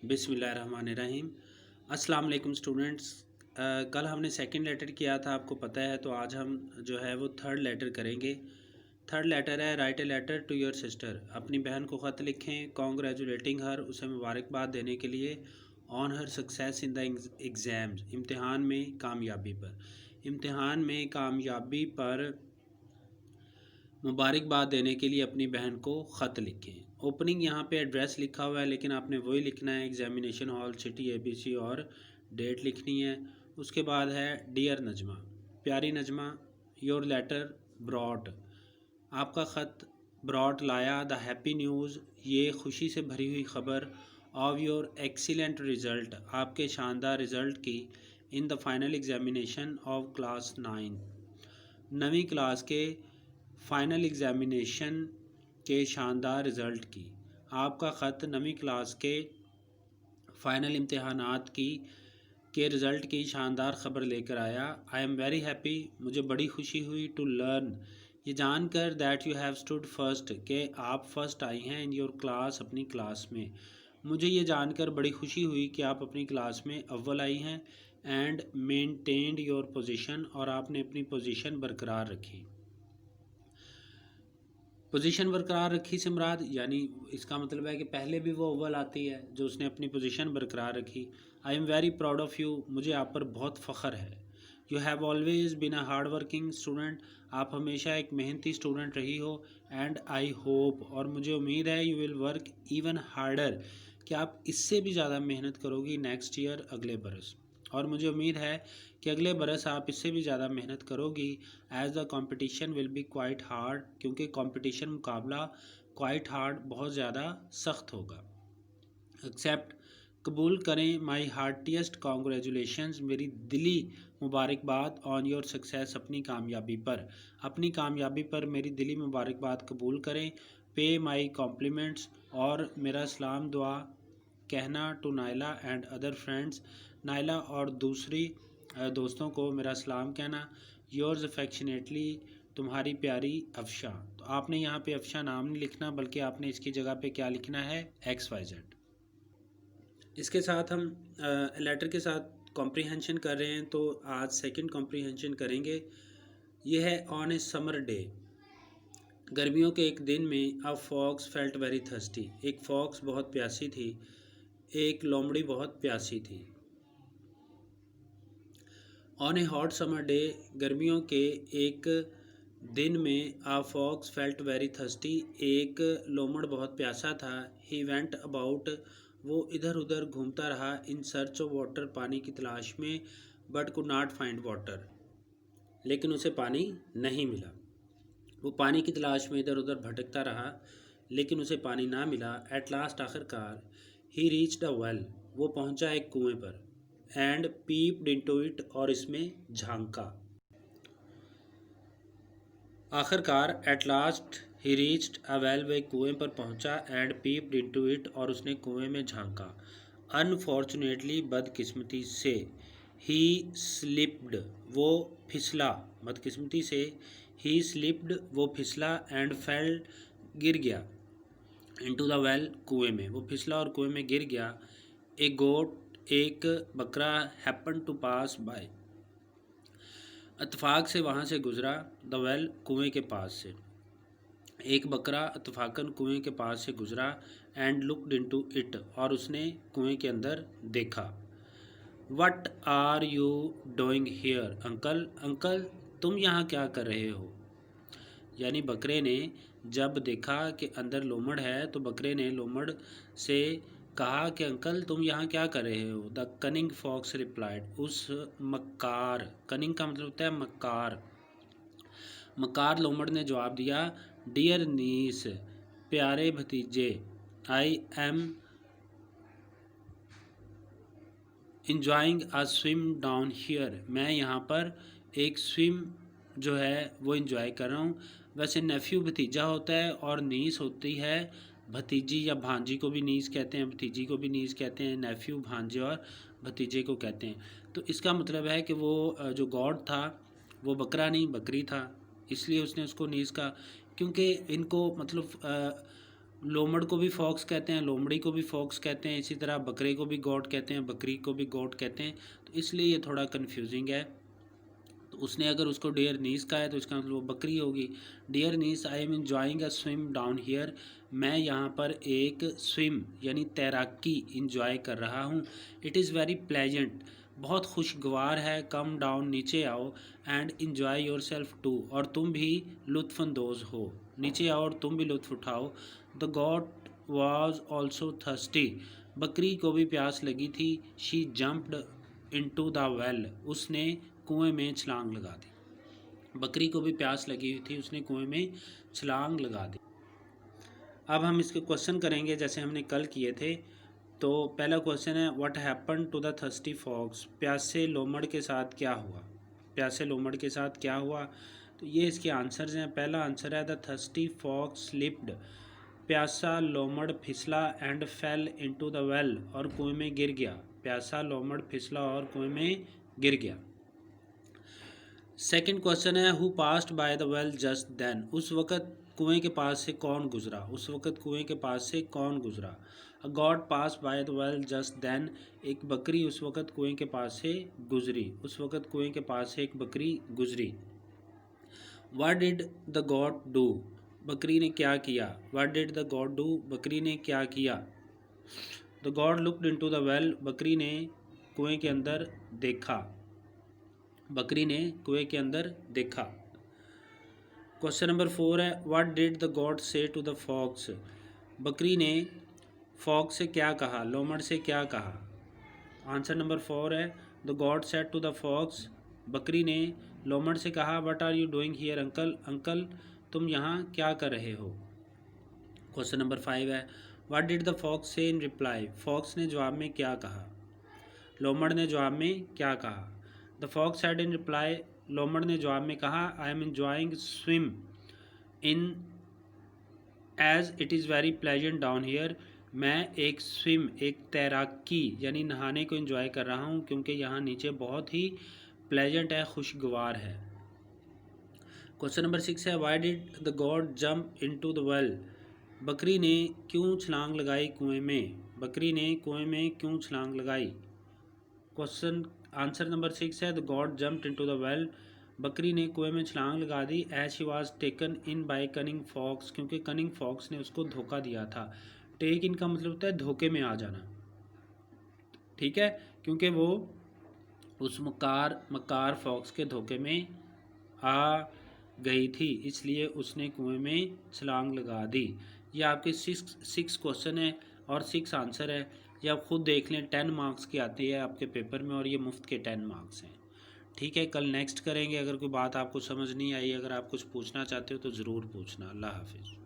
बिस्मिल्लाहिर्रहमानिर्रहीम। अस्सलाम वालेकुम स्टूडेंट्स। कल हमने सेकंड लेटर किया था, आपको पता है, तो आज हम जो है वो थर्ड लेटर करेंगे। थर्ड लेटर है write a letter to your sister. अपनी बहन को ख़त लिखें कॉन्ग्रेचुलेटिंग हर, उसे मुबारकबाद देने के लिए, on her success in the exams, इम्तिहान में कामयाबी पर। इम्तिहान में कामयाबी पर मुबारकबाद देने के लिए अपनी बहन को ख़त लिखें। ओपनिंग यहाँ पे एड्रेस लिखा हुआ है, लेकिन आपने वही लिखना है, एग्जामिनेशन हॉल, सिटी, ABC और डेट लिखनी है। उसके बाद है डियर नजमा, प्यारी नजमा, योर लेटर ब्रॉट, आपका ख़त ब्रॉट लाया द हैप्पी न्यूज़, ये खुशी से भरी हुई ख़बर, ऑफ योर एक्सीलेंट रिज़ल्ट, आपके शानदार रिज़ल्ट की, in the final examination of class 9, नवीं क्लास के फ़ाइनल एग्ज़ामिनेशन के शानदार रिज़ल्ट की। आपका ख़त नवीं क्लास के फ़ाइनल इम्तहानात के रिज़ल्ट की शानदार ख़बर लेकर आया। आई एम वेरी हैप्पी, मुझे बड़ी खुशी हुई, टू लर्न, ये जानकर, that you have stood first, के आप फ़र्स्ट आई हैं, इन योर क्लास, अपनी क्लास में। मुझे ये जानकर बड़ी खुशी हुई कि आप अपनी क्लास में अव्वल आई हैं। एंड मेंटेन्ड योर पोजीशन, और आपने अपनी पोजीशन बरकरार रखी। पोजीशन बरकरार रखी से मुराद, यानी इसका मतलब है कि पहले भी वो अव्वल आती है, जो उसने अपनी पोजीशन बरकरार रखी। I am very proud of you, मुझे आप पर बहुत फ़ख्र है। You have always been a hard working student, आप हमेशा एक मेहनती स्टूडेंट रही हो। एंड आई होप, और मुझे उम्मीद है, you will work even harder, कि आप इससे भी ज़्यादा मेहनत करोगी नेक्स्ट ईयर, अगले बरस। और मुझे उम्मीद है कि अगले बरस आप इससे भी ज़्यादा मेहनत करोगी। As the competition will be quite hard, क्योंकि कंपटीशन, मुकाबला, क्वाइट हार्ड, बहुत ज़्यादा सख्त होगा। एक्सेप्ट, कबूल करें, माई हार्टिएस्ट कॉन्ग्रेचुलेशंस, मेरी दिली मुबारकबाद, ऑन योर सक्सेस, अपनी कामयाबी पर, अपनी कामयाबी पर मेरी दिली मुबारकबाद कबूल करें। पे माई कॉम्प्लीमेंट्स, और मेरा सलाम दुआ कहना, to Naila and other friends, Naila और दूसरी दोस्तों को मेरा सलाम कहना। योर्स अफेक्शनेटली, तुम्हारी प्यारी अफशा। तो आपने यहाँ पे अफशा नाम नहीं लिखना, बल्कि आपने इसकी जगह पे क्या लिखना है, XYZ। इसके साथ हम लेटर के साथ कॉम्प्रीहेंशन कर रहे हैं, तो आज सेकंड कॉम्प्रीहेंशन करेंगे। यह है ऑन ए समर डे, गर्मियों के एक दिन में, a fox felt very thirsty, एक फॉक्स बहुत प्यासी थी, एक लोमड़ी बहुत प्यासी थी। On a hot summer day, गर्मियों के एक दिन में, a fox felt very thirsty, एक लोमड़ बहुत प्यासा था। ही वेंट अबाउट, वो इधर उधर घूमता रहा, इन सर्च ऑफ वाटर, पानी की तलाश में, but could not find water, लेकिन उसे पानी नहीं मिला। वो पानी की तलाश में इधर उधर भटकता रहा, लेकिन उसे पानी ना मिला। एट लास्ट, आखिरकार, ही रीच्ड अ वेल, वो पहुंचा एक कुएं पर। एंड पीप्ड इनटू इट, और इसमें झांका। आखिरकार, at last he reached a well, वे कुएं पर पहुंचा। एंड पीप्ड इनटू इट, और उसने कुएं में झांका। अनफॉर्चुनेटली, बदकिस्मती से, ही स्लिप्ड, वो फिसला, बदकिस्मती से, ही स्लिप्ड, वो फिसला, एंड फेल, गिर गया, इनटू द वेल, कुएं में, वो फिसला और कुएं में गिर गया। ए गोट, एक बकरा, हैपन टू पास बाय, इत्तेफाक से वहाँ से गुजरा, द वेल, कुएं के पास से, एक बकरा इत्तेफाकन कुएं के पास से गुजरा। एंड लुकड इनटू इट, और उसने कुएं के अंदर देखा। What are you doing here uncle, uncle तुम यहाँ क्या कर रहे हो। यानी बकरे ने जब देखा कि अंदर लोमड़ है, तो बकरे ने लोमड़ से कहा कि अंकल तुम यहाँ क्या कर रहे हो। द कनिंग फॉक्स रिप्लाइड, उस मक्कार, कनिंग का मतलब होता है मक्कार, मक्कार लोमड़ ने जवाब दिया, डियर नीस, प्यारे भतीजे, I am enjoying a swim down here, मैं यहाँ पर एक स्विम जो है वो इंजॉय कर रहा हूँ। वैसे नेफ्यू भतीजा होता है, और नीस होती है भतीजी या भांजी को भी नीस कहते हैं, भतीजी को भी नीस कहते हैं, नेफ्यू भांजे और भतीजे को कहते हैं। तो इसका मतलब है कि वो जो गॉड था वो बकरा नहीं बकरी था, इसलिए उसने उसको नीस कहा, क्योंकि इनको मतलब लोमड़ को भी फॉक्स कहते हैं, लोमड़ी को भी फॉक्स कहते हैं, इसी तरह बकरे को भी गॉट कहते हैं, बकरी को भी गॉट कहते हैं। तो इसलिए ये थोड़ा कन्फ्यूजिंग है। तो उसने अगर उसको डियर नीस कहा है तो इसका मतलब वो बकरी होगी। Dear niece, I am enjoying a swim down here, मैं यहाँ पर एक स्विम यानी तैराकी इंजॉय कर रहा हूँ। इट इज़ वेरी प्लेजेंट, बहुत खुशगवार है। कम डाउन, नीचे आओ, and enjoy yourself too, और तुम भी लुत्फ़अंदोज़ हो, नीचे आओ और तुम भी लुत्फ़ उठाओ। The got was also thirsty, बकरी को भी प्यास लगी थी। She jumped into the well, उसने कुएं में छलांग लगा दी। बकरी को भी प्यास लगी हुई थी, उसने कुएं में छलांग लगा दी। अब हम इसके क्वेश्चन करेंगे जैसे हमने कल किए थे। तो पहला क्वेश्चन है, what happen to the thirsty fox, प्यासे लोमड़ के साथ क्या हुआ, प्यासे लोमड़ के साथ क्या हुआ। तो ये इसके आंसर्स हैं। पहला आंसर है द थर्स्टी फॉक्स स्लिप्ड, प्यासा लोमड़ फिसला, and fell into the well, और कुएं में गिर गया। प्यासा लोमड़ फिसला और कुएं में गिर गया। सेकंड क्वेश्चन है, who passed by the well just then, उस वक़्त कुएं के पास से कौन गुजरा, उस वक़्त कुएं के पास से कौन गुजरा। A goat passed by the well just then, एक बकरी उस वक़्त कुएं के पास से गुजरी, उस वक़्त कुएं के पास से एक बकरी गुजरी। What did the God do, बकरी ने क्या किया। What did the God do, बकरी ने क्या किया। The God looked into the well, बकरी ने कुएं के अंदर देखा, बकरी ने कुएं के अंदर देखा। क्वेश्चन नंबर 4 है, व्हाट डिड द गॉड से टू द फॉक्स, बकरी ने फॉक्स से क्या कहा, लोमड़ से क्या कहा। आंसर नंबर 4 है, the goat said to the fox, बकरी ने लोमड़ से कहा, what are you doing here uncle, uncle तुम यहाँ क्या कर रहे हो। क्वेश्चन नंबर 5 है, व्हाट डिड द फॉक्स से इन रिप्लाई, फॉक्स ने जवाब में क्या कहा, लोमड़ ने जवाब में क्या कहा। The fox said in reply, लोमड़ ने जवाब में कहा, I am enjoying swim in as it is very pleasant down here, मैं एक स्विम, एक तैराकी यानी नहाने को एंजॉय कर रहा हूँ क्योंकि यहाँ नीचे बहुत ही प्लेजेंट है, खुशगवार है। क्वेश्चन नंबर 6 है, why did the God jump into the well, बकरी ने क्यों छलांग लगाई कुएं में, बकरी ने कुएं में क्यों छलांग लगाई। क्वेश्चन आंसर नंबर 6 है, the goat jumped into the well, बकरी ने कुएं में छलांग लगा दी। As she was taken in by cunning fox, क्योंकि कनिंग फॉक्स ने उसको धोखा दिया था। टेक इन का मतलब होता है धोखे में आ जाना, ठीक है, क्योंकि वो उस मकार फॉक्स के धोखे में आ गई थी, इसलिए उसने कुएं में छलांग लगा दी। ये आपके सिक्स क्वेश्चन है और 6 आंसर है। ये आप खुद देख लें, 10 मार्क्स की आती है आपके पेपर में और ये मुफ्त के 10 मार्क्स हैं। ठीक है, कल नेक्स्ट करेंगे। अगर कोई बात आपको समझ नहीं आई, अगर आप कुछ पूछना चाहते हो तो ज़रूर पूछना। अल्लाह हाफिज़।